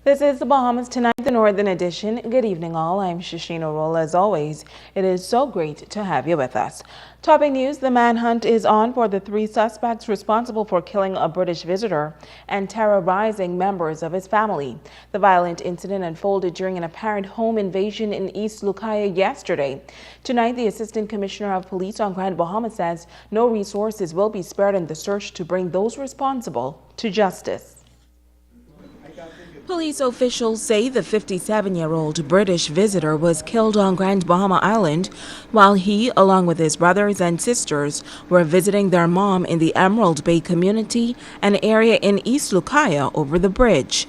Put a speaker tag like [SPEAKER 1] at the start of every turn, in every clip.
[SPEAKER 1] This is the Bahamas Tonight, the Northern Edition. Good evening, all. I'm Shashina Roll. As always, it is so great to have you with us. Topping news, the manhunt is on for the 3 suspects responsible for killing a British visitor and terrorizing members of his family. The violent incident unfolded during an apparent home invasion in East Lucaya yesterday. Tonight, the Assistant Commissioner of Police on Grand Bahama says no resources will be spared in the search to bring those responsible to justice. Police officials say the 57-year-old British visitor was killed on Grand Bahama Island while he, along with his brothers and sisters, were visiting their mom in the Emerald Bay community, an area in East Lucaya over the bridge.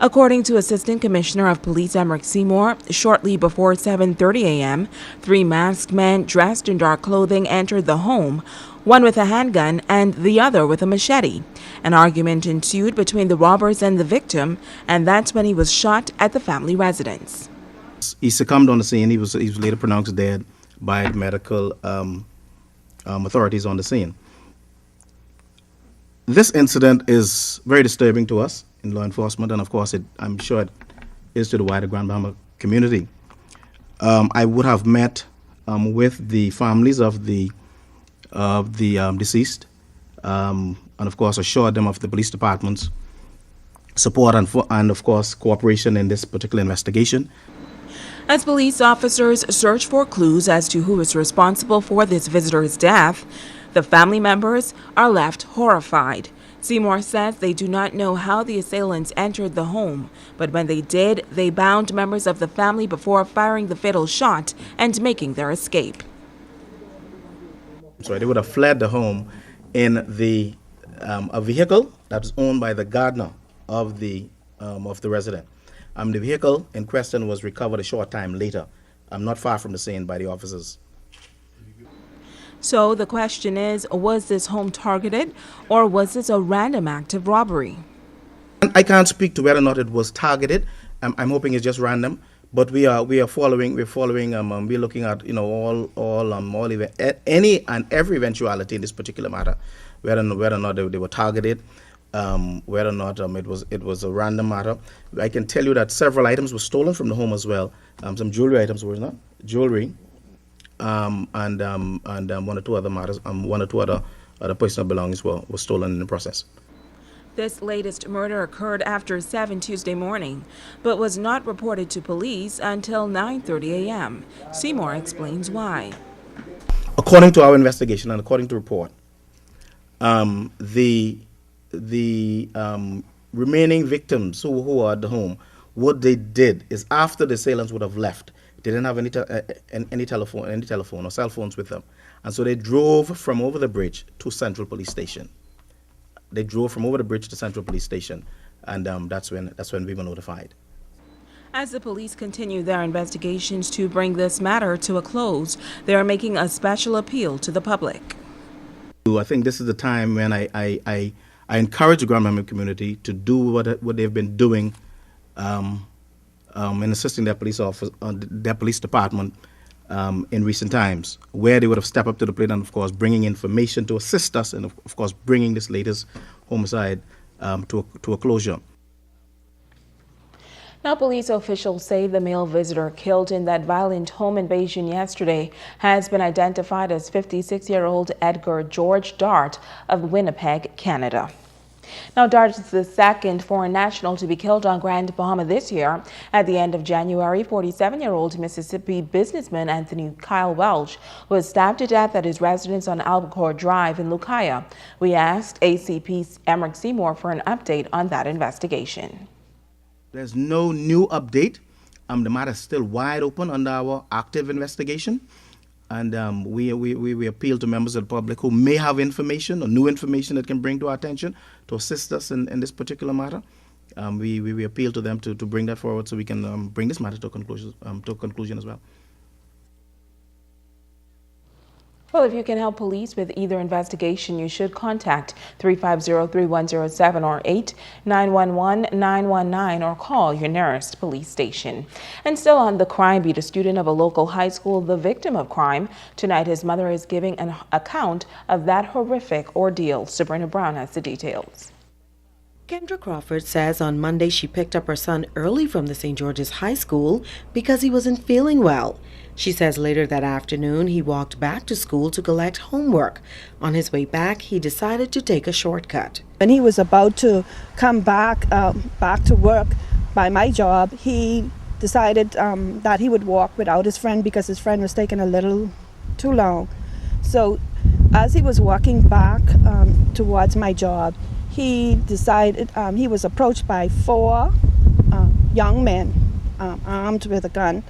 [SPEAKER 1] According to Assistant Commissioner of Police Emerick Seymour, shortly before 7:30 a.m., 3 masked men dressed in dark clothing entered the home, one with a handgun and the other with a machete. An argument ensued between the robbers and the victim, and that's when he was shot at the family residence.
[SPEAKER 2] He succumbed on the scene. He was later pronounced dead by medical authorities on the scene. This incident is very disturbing to us in law enforcement, and of course, I'm sure it is to the wider Grand Bahama community. I would have met with the families of the deceased, and of course assured them of the police department's support and of course cooperation in this particular investigation.
[SPEAKER 1] As police officers search for clues as to who is responsible for this visitor's death, the family members are left horrified. Seymour says they do not know how the assailants entered the home, but when they did, they bound members of the family before firing the fatal shot and making their escape.
[SPEAKER 2] So they would have fled the home in a vehicle that was owned by the gardener of the resident. The vehicle in question was recovered a short time later, not far from the scene by the officers.
[SPEAKER 1] So the question is, was this home targeted or was this a random act of robbery?
[SPEAKER 2] I can't speak to whether or not it was targeted. I'm hoping it's just random. But we're looking at any and every eventuality in this particular matter, whether or not they were targeted, whether or not it was a random matter. I can tell you that several items were stolen from the home as well. Some jewelry items were not jewelry, and one or two other matters, one or two other personal belongings were stolen in the process.
[SPEAKER 1] This latest murder occurred after 7 Tuesday morning, but was not reported to police until 9:30 a.m. Seymour explains why.
[SPEAKER 2] According to our investigation and according to report, the remaining victims who are at the home, what they did is after the assailants would have left, they didn't have any telephone or cell phones with them, and so they drove from over the bridge to Central Police Station. They drove from over the bridge to Central Police Station, and that's when we were notified.
[SPEAKER 1] As the police continue their investigations to bring this matter to a close, they are making a special appeal to the public.
[SPEAKER 2] I think this is the time when I encourage the Grand Bahama community to do what they've been doing in assisting their police department in recent times, where they would have stepped up to the plate and, of course, bringing information to assist us and, of course, bringing this latest homicide to a closure.
[SPEAKER 1] Now, police officials say the male visitor killed in that violent home invasion yesterday has been identified as 56-year-old Edgar George Dart of Winnipeg, Canada. Now, Dart is the second foreign national to be killed on Grand Bahama this year. At the end of January, 47-year-old Mississippi businessman Anthony Kyle Welch was stabbed to death at his residence on Albacore Drive in Lucaya. We asked ACP Emerick Seymour for an update on that investigation.
[SPEAKER 2] There's no new update. The matter is still wide open under our active investigation. And we appeal to members of the public who may have information or new information that can bring to our attention to assist us in this particular matter. We appeal to them to bring that forward so we can bring this matter to a conclusion as well.
[SPEAKER 1] Well, if you can help police with either investigation, you should contact 350-3107 or 8-911-919 or call your nearest police station. And still on the crime beat, a student of a local high school, the victim of crime. Tonight, his mother is giving an account of that horrific ordeal. Sabrina Brown has the details.
[SPEAKER 3] Kendra Crawford says on Monday she picked up her son early from the St. George's High School because he wasn't feeling well. She says later that afternoon he walked back to school to collect homework. On his way back, he decided to take a shortcut.
[SPEAKER 4] When he was about to come back to work by my job, he decided that he would walk without his friend because his friend was taking a little too long. So as he was walking back towards my job, he decided he was approached by 4 young men armed with a gun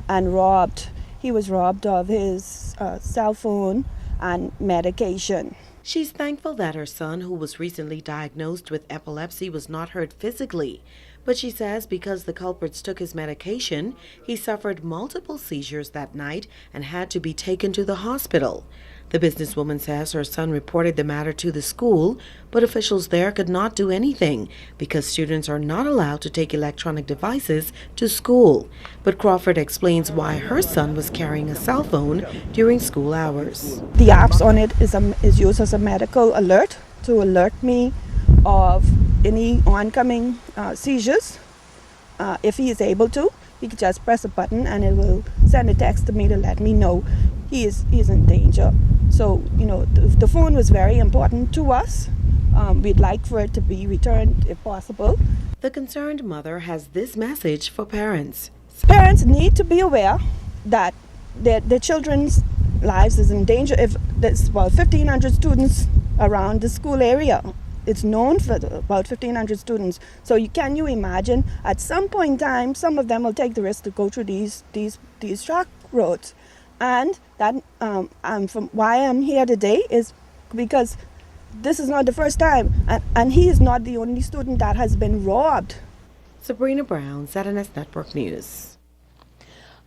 [SPEAKER 4] and robbed. He was robbed of his cell phone and medication.
[SPEAKER 3] She's thankful that her son, who was recently diagnosed with epilepsy, was not hurt physically. But she says because the culprits took his medication, he suffered multiple seizures that night and had to be taken to the hospital. The businesswoman says her son reported the matter to the school, but officials there could not do anything because students are not allowed to take electronic devices to school. But Crawford explains why her son was carrying a cell phone during school hours.
[SPEAKER 4] The apps on it is used as a medical alert to alert me of any oncoming seizures. If he is able to, he can just press a button and it will send a text to me to let me know he is in danger. So, the phone was very important to us. We'd like for it to be returned if possible.
[SPEAKER 3] The concerned mother has this message for parents.
[SPEAKER 4] Parents need to be aware that their children's lives is in danger. If there's about 1,500 students around the school area, it's known for about 1,500 students. So can you imagine at some point in time, some of them will take the risk to go through these track roads. And that from why I'm here today is because this is not the first time, and he is not the only student that has been robbed.
[SPEAKER 3] Sabrina Brown, ZNS Network News.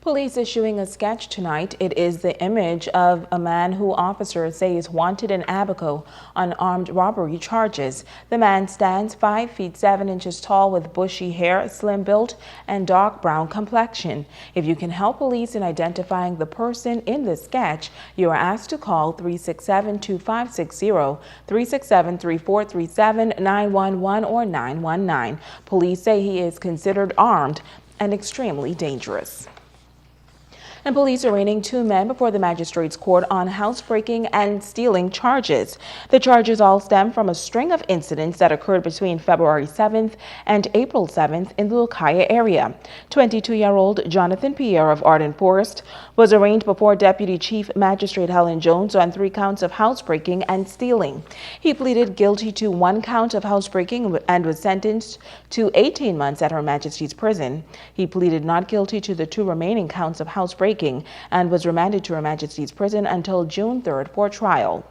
[SPEAKER 1] Police issuing a sketch tonight. It is the image of a man who officers say is wanted in Abaco on armed robbery charges. The man stands 5 feet 7 inches tall with bushy hair, slim built, and dark brown complexion. If you can help police in identifying the person in the sketch, you are asked to call 367-2560, 367-3437, 911, or 919. Police say he is considered armed and extremely dangerous. And police arraigning 2 men before the magistrate's court on housebreaking and stealing charges. The charges all stem from a string of incidents that occurred between February 7th and April 7th in the Lucaya area. 22-year-old Jonathan Pierre of Arden Forest was arraigned before Deputy Chief Magistrate Helen Jones on 3 counts of housebreaking and stealing. He pleaded guilty to 1 count of housebreaking and was sentenced to 18 months at Her Majesty's prison. He pleaded not guilty to the 2 remaining counts of housebreaking and was remanded to Her Majesty's prison until June 3rd for trial.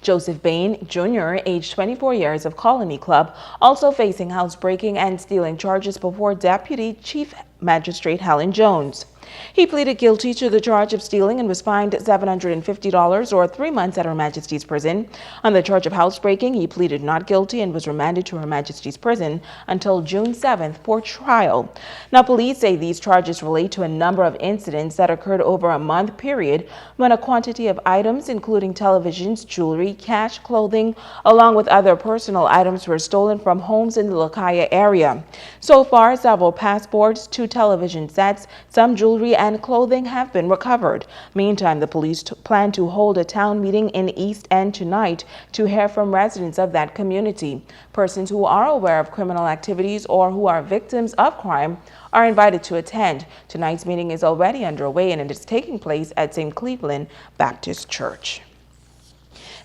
[SPEAKER 1] Joseph Bain, Jr., age 24 years, of Colony Club, also facing housebreaking and stealing charges before Deputy Chief Magistrate Helen Jones. He pleaded guilty to the charge of stealing and was fined $750 or 3 months at Her Majesty's prison. On the charge of housebreaking, he pleaded not guilty and was remanded to Her Majesty's prison until June 7th for trial. Now, police say these charges relate to a number of incidents that occurred over a month period when a quantity of items, including televisions, jewelry, cash, clothing, along with other personal items, were stolen from homes in the Lucaya area. So far, several passports, 2 television sets, some jewelry, and clothing have been recovered. Meantime, the police plan to hold a town meeting in East End tonight to hear from residents of that community. Persons who are aware of criminal activities or who are victims of crime are invited to attend. Tonight's meeting is already underway and it is taking place at St. Cleveland Baptist Church.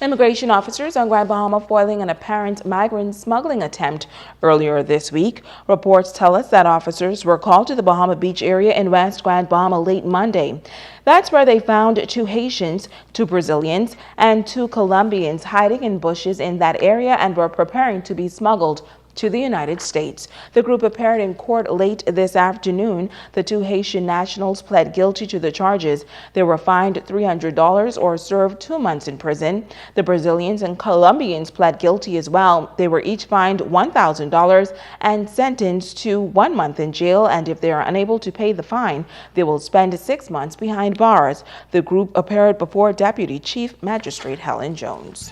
[SPEAKER 1] Immigration officers on Grand Bahama foiling an apparent migrant smuggling attempt earlier this week. Reports tell us that officers were called to the Bahama Beach area in West Grand Bahama late Monday. That's where they found 2 Haitians, 2 Brazilians, and 2 Colombians hiding in bushes in that area and were preparing to be smuggled to the United States. The group appeared in court late this afternoon. The 2 Haitian nationals pled guilty to the charges. They were fined $300 or served 2 months in prison. The Brazilians and Colombians pled guilty as well. They were each fined $1,000 and sentenced to 1 month in jail, and if they are unable to pay the fine, they will spend 6 months behind bars. The group appeared before Deputy Chief Magistrate Helen Jones.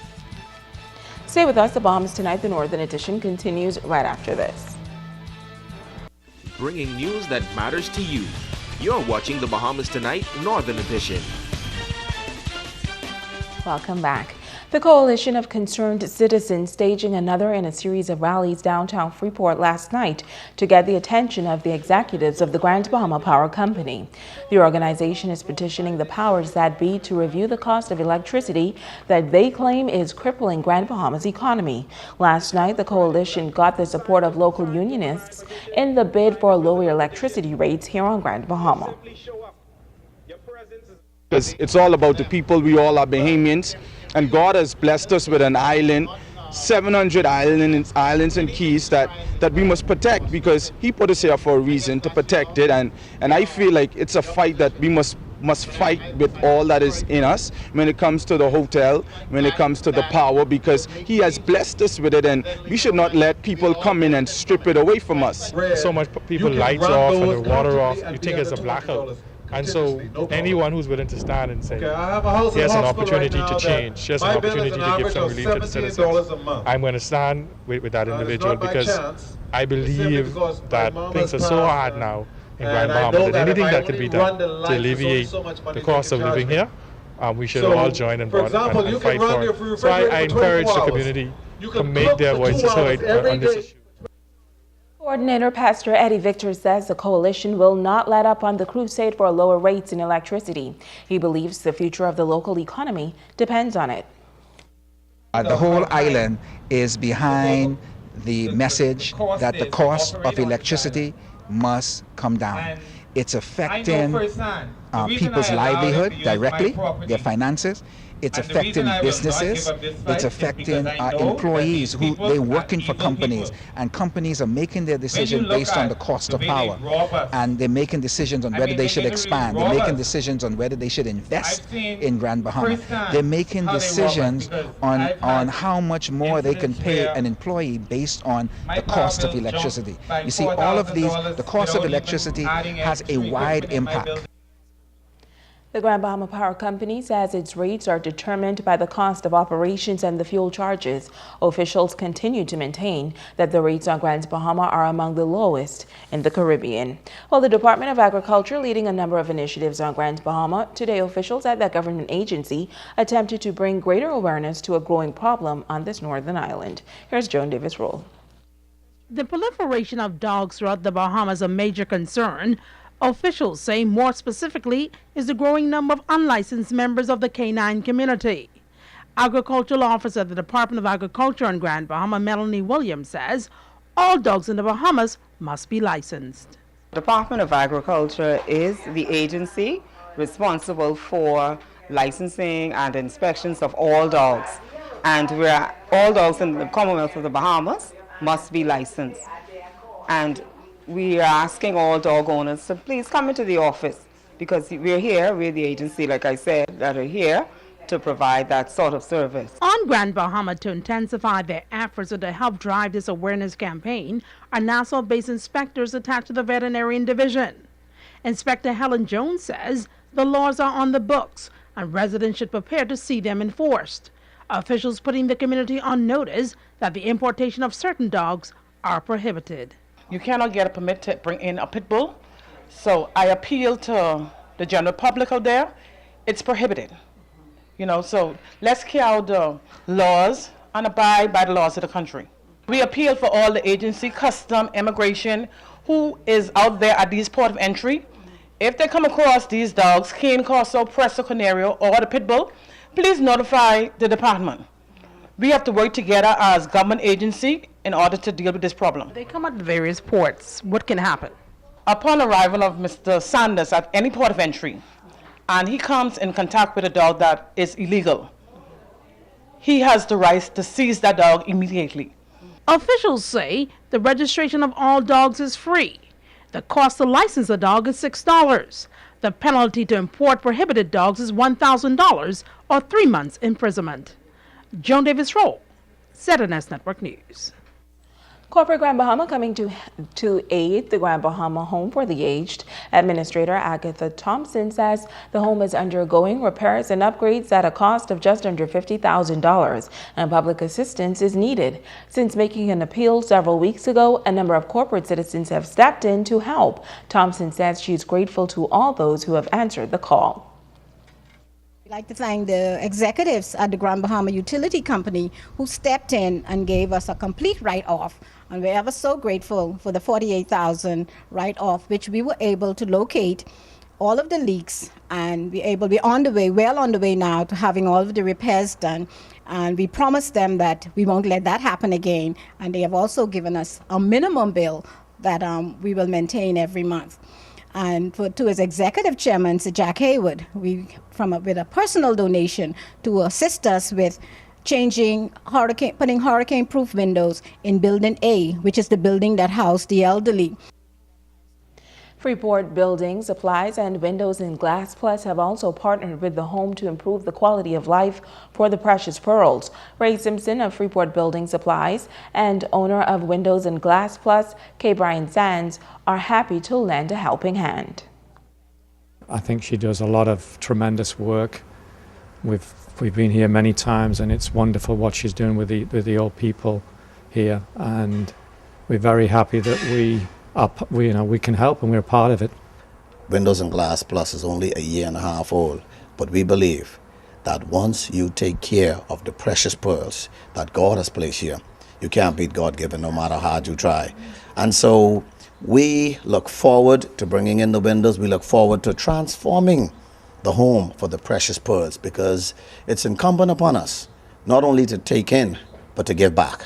[SPEAKER 1] Stay with us. The Bahamas Tonight, the Northern Edition, continues right after this.
[SPEAKER 5] Bringing news that matters to you. You're watching the Bahamas Tonight, Northern Edition.
[SPEAKER 1] Welcome back. The coalition of concerned citizens staging another in a series of rallies downtown Freeport last night to get the attention of the executives of the Grand Bahama Power Company. The organization is petitioning the powers that be to review the cost of electricity that they claim is crippling Grand Bahama's economy. Last night, the coalition got the support of local unionists in the bid for lower electricity rates here on Grand Bahama.
[SPEAKER 6] Because it's all about the people. We all are Bahamians, and God has blessed us with an island, 700 islands and keys that we must protect, because He put us here for a reason, to protect it. And I feel like it's a fight that we must fight with all that is in us when it comes to the hotel, when it comes to the power, because He has blessed us with it, and we should not let people come in and strip it away from us.
[SPEAKER 7] So much people lights off and the water off, you think it's a blackout. And so anyone who's willing to stand and say, here's an opportunity to change, here's an opportunity to give some relief to the citizens, I'm going to stand with that individual, because I believe that things are so hard now in Grand Bahama that anything that can be done to alleviate the cost of living here, we should all join and fight for it. So I encourage the community to make their voices heard on this issue.
[SPEAKER 1] Coordinator Pastor Eddie Victor says the coalition will not let up on the crusade for lower rates in electricity. He believes the future of the local economy depends on it.
[SPEAKER 8] The whole island is behind the message that the cost of electricity must come down. It's affecting people's livelihood directly, their finances. It's affecting businesses. It's affecting employees who they're working for companies, and companies are making their decision based on the cost of power, and they're making decisions on whether they should expand. They're making decisions on whether they should invest in Grand Bahama. They're making decisions on how much more they can pay an employee based on the cost of electricity. You see, all of these, the cost of electricity has a wide impact.
[SPEAKER 1] The Grand Bahama Power Company says its rates are determined by the cost of operations and the fuel charges. Officials continue to maintain that the rates on Grand Bahama are among the lowest in the Caribbean. While the Department of Agriculture leading a number of initiatives on Grand Bahama, today officials at that government agency attempted to bring greater awareness to a growing problem on this northern island. Here's Joan Davis-Roll.
[SPEAKER 9] The proliferation of dogs throughout the Bahamas is a major concern. Officials say more specifically is the growing number of unlicensed members of the canine community. Agricultural officer at the Department of Agriculture in Grand Bahama, Melanie Williams, says all dogs in the Bahamas must be licensed.
[SPEAKER 10] The Department of Agriculture is the agency responsible for licensing and inspections of all dogs. And all dogs in the Commonwealth of the Bahamas must be licensed. And we are asking all dog owners to please come into the office, because we're the agency, like I said, that are here to provide that sort of service.
[SPEAKER 9] On Grand Bahama, to intensify their efforts and to help drive this awareness campaign, are Nassau-based inspectors attached to the Veterinarian Division. Inspector Helen Jones says the laws are on the books and residents should prepare to see them enforced. Officials putting the community on notice that the importation of certain dogs are prohibited.
[SPEAKER 11] You cannot get a permit to bring in a pit bull. So I appeal to the general public out there. It's prohibited. So let's carry out the laws and abide by the laws of the country. We appeal for all the agency, custom, immigration, who is out there at these port of entry. If they come across these dogs, cane corso, presso canario, or the pit bull, please notify the department. We have to work together as government agency in order to deal with this problem.
[SPEAKER 9] They come at various ports. What can happen?
[SPEAKER 11] Upon arrival of Mr. Sanders at any port of entry, and he comes in contact with a dog that is illegal, he has the right to seize that dog immediately.
[SPEAKER 9] Officials say the registration of all dogs is free. The cost to license a dog is $6. The penalty to import prohibited dogs is $1,000 or 3 months imprisonment. Joan Davis-Roll, ZNS Network News.
[SPEAKER 1] Corporate Grand Bahama coming to aid the Grand Bahama Home for the Aged. Administrator Agatha Thompson says the home is undergoing repairs and upgrades at a cost of just under $50,000, and public assistance is needed. Since making an appeal several weeks ago, a number of corporate citizens have stepped in to help. Thompson says she's grateful to all those who have answered the call.
[SPEAKER 12] I'd like to thank the executives at the Grand Bahama Utility Company who stepped in and gave us a complete write-off. And we're ever so grateful for the $48,000 write-off, which we were able to locate all of the leaks and we're on the way, well on the way now to having all of the repairs done. And we promised them that we won't let that happen again. And they have also given us a minimum bill that we will maintain every month. And to his executive chairman, Sir Jack Haywood, with a personal donation to assist us with putting hurricane-proof windows in Building A, which is the building that housed the elderly.
[SPEAKER 1] Freeport Building Supplies and Windows and Glass Plus have also partnered with the home to improve the quality of life for the precious pearls. Ray Simpson of Freeport Building Supplies and owner of Windows and Glass Plus, K. Brian Sands, are happy to lend a helping hand.
[SPEAKER 13] I think she does a lot of tremendous work. We've been here many times, and it's wonderful what she's doing with the old people here, and we're very happy that we can help and we're part of it.
[SPEAKER 14] Windows and Glass Plus is only a year and a half old, but we believe that once you take care of the precious pearls that God has placed here, you can't beat God-given no matter how hard you try. And so we look forward to bringing in the windows. We look forward to transforming the home for the precious pearls, because it's incumbent upon us not only to take in, but to give back.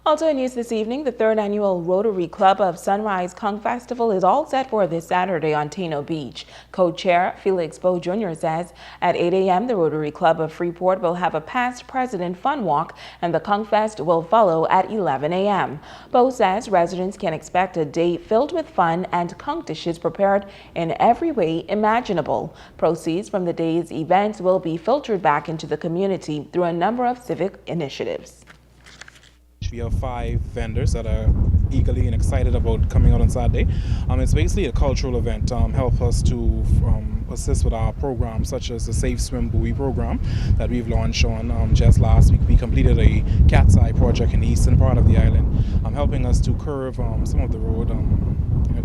[SPEAKER 1] Also in news this evening, the 3rd annual Rotary Club of Sunrise Conch Festival is all set for this Saturday on Tano Beach. Co-chair Felix Bo Jr. says at 8 a.m. the Rotary Club of Freeport will have a past president fun walk, and the Conch Fest will follow at 11 a.m. Bo says residents can expect a day filled with fun and conch dishes prepared in every way imaginable. Proceeds from the day's events will be filtered back into the community through a number of civic initiatives.
[SPEAKER 15] We have 5 vendors that are eagerly and excited about coming out on Saturday. It's basically a cultural event, help us to assist with our programs such as the Safe Swim Buoy program that we've launched on just last week. We completed a cat's eye project in the eastern part of the island, helping us to curve some of the road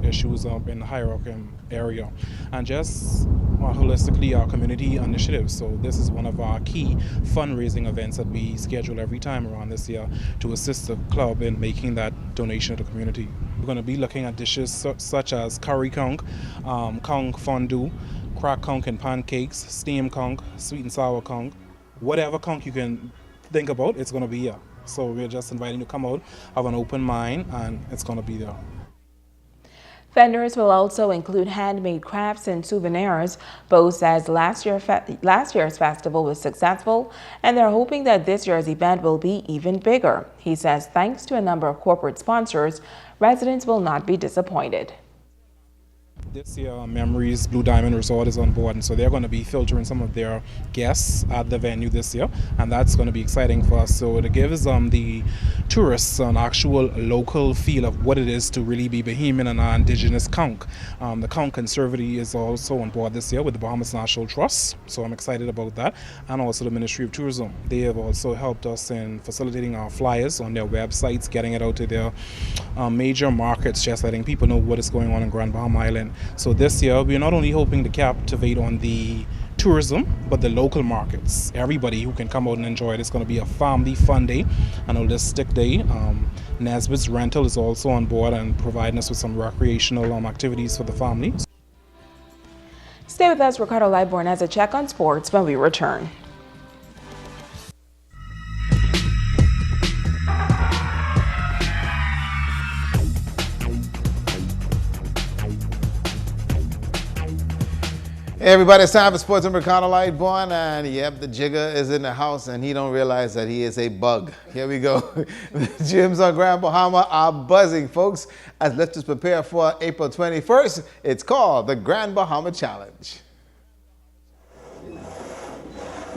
[SPEAKER 15] issues in the Hierarchy area, and just holistically our community initiatives. So this is one of our key fundraising events that we schedule every time around this year to assist the club in making that donation to the community. We're going to be looking at dishes such as curry conch, conch fondue, cracked conch and pancakes, steamed conch, sweet and sour conch, whatever conch you can think about, it's going to be here. So we're just inviting you to come out, have an open mind, and it's going to be there.
[SPEAKER 1] Vendors will also include handmade crafts and souvenirs. Bo says last year's festival was successful, and they're hoping that this year's event will be even bigger. He says thanks to a number of corporate sponsors, residents will not be disappointed.
[SPEAKER 15] This year, Memories Blue Diamond Resort is on board, and so they're going to be filtering some of their guests at the venue this year, and that's going to be exciting for us. So it gives the tourists an actual local feel of what it is to really be Bahamian and our indigenous conch. The Conch Conservancy is also on board this year with the Bahamas National Trust, so I'm excited about that, and also the Ministry of Tourism. They have also helped us in facilitating our flyers on their websites, getting it out to their major markets, just letting people know what is going on in Grand Bahama Island. So this year, we're not only hoping to captivate on the tourism, but the local markets. Everybody who can come out and enjoy it. It's going to be a family fun day, an holistic day. Nesbitt's Rental is also on board and providing us with some recreational activities for the family.
[SPEAKER 1] Stay with us. Ricardo Liborn has a check on sports when we return.
[SPEAKER 16] Hey everybody, it's time for Sports and Ricardo Lightborn, and yep, the jigger is in the house and he don't realize that he is a bug. Here we go. The gyms on Grand Bahama are buzzing, folks, as let's just prepare for April 21st. It's called the Grand Bahama Challenge.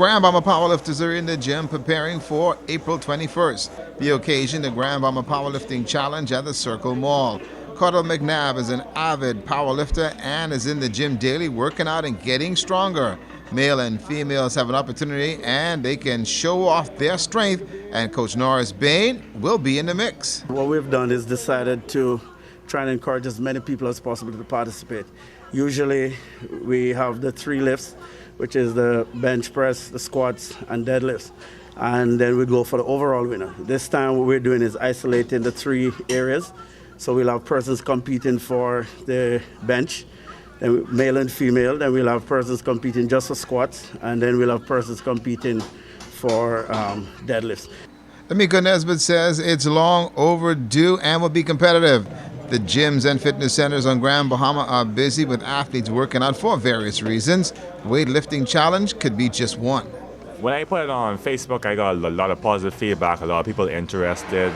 [SPEAKER 16] Grand Bahama powerlifters are in the gym preparing for April 21st. The occasion, the Grand Bahama Powerlifting Challenge at the Circle Mall. Cordell McNabb is an avid powerlifter and is in the gym daily working out and getting stronger. Male and females have an opportunity and they can show off their strength, and Coach Norris Bain will be in the mix.
[SPEAKER 17] What we've done is decided to try and encourage as many people as possible to participate. Usually we have the 3 lifts, which is the bench press, the squats, and deadlifts. And then we go for the overall winner. This time what we're doing is isolating the 3 areas. So we'll have persons competing for the bench, then male and female. Then we'll have persons competing just for squats, and then we'll have persons competing for deadlifts.
[SPEAKER 16] Amika Nesbitt says it's long overdue and will be competitive. The gyms and fitness centers on Grand Bahama are busy with athletes working out for various reasons. Weightlifting challenge could be just one.
[SPEAKER 18] When I put it on Facebook, I got a lot of positive feedback, a lot of people interested.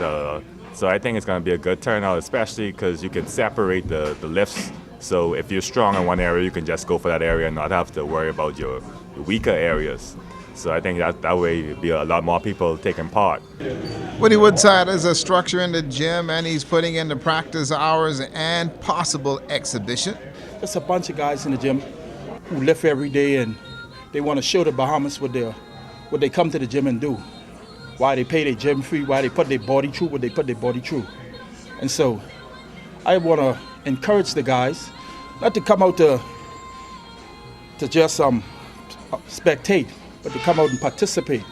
[SPEAKER 18] So I think it's going to be a good turnout, especially because you can separate the lifts. So if you're strong in one area, you can just go for that area and not have to worry about your weaker areas. So I think that way there'll be a lot more people taking part.
[SPEAKER 16] Woody Woodside is a structure in the gym, and he's putting in the practice hours and possible exhibition.
[SPEAKER 19] There's a bunch of guys in the gym who lift every day, and they want to show the Bahamas what they come to the gym and do. Why they pay their gym fee, why they put their body through what they put their body through. And so I want to encourage the guys not to come out to just spectate, but to come out and participate.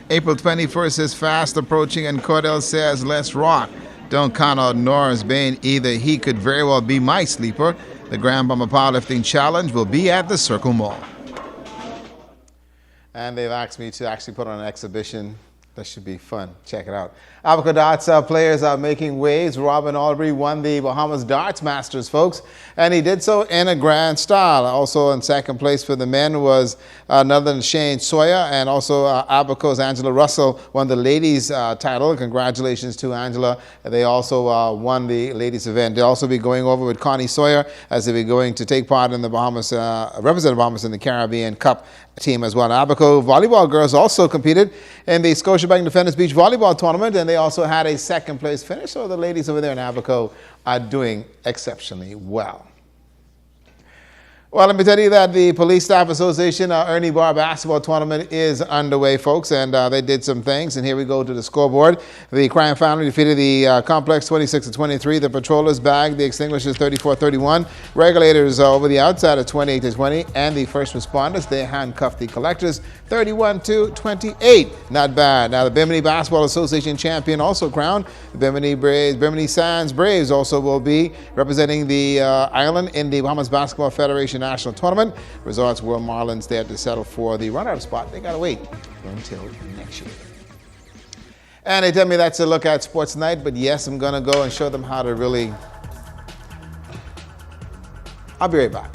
[SPEAKER 16] April 21st is fast approaching, and Cordell says, let's rock. Don't count out Norris Bain either. He could very well be my sleeper. The Grand Bahama Powerlifting Challenge will be at the Circle Mall. And they've asked me to actually put on an exhibition. That should be fun. Check it out. Abaco Darts players are making waves. Robin Albury won the Bahamas Darts Masters, folks, and he did so in a grand style. Also in second place for the men was another Shane Sawyer, and also Abaco's Angela Russell won the ladies title. Congratulations to Angela. They also won the ladies event. They'll also be going over with Connie Sawyer as they'll be going to take part in the Bahamas, represent Bahamas in the Caribbean Cup team as well. Abaco volleyball girls also competed in the Scotiabank Defenders Beach Volleyball Tournament, and they also had a second place finish. So the ladies over there in Abaco are doing exceptionally well. Well, let me tell you that the Police Staff Association Ernie Bar Basketball Tournament is underway, folks, and they did some things, and here we go to the scoreboard. The Crime Family defeated the Complex 26-23. The Patrollers bagged the Extinguishers 34-31. Regulators over the outside at 28-20, and the First Responders, they handcuffed the Collectors 31-28. Not bad. Now, the Bimini Basketball Association champion also crowned. The Bimini Sands Braves also will be representing the island in the Bahamas Basketball Federation National Tournament. Resorts World Marlins, they had to settle for the run-out spot. They got to wait until next year. And they tell me that's a look at Sports Night, but yes, I'm going to go and show them how to really... I'll be right back.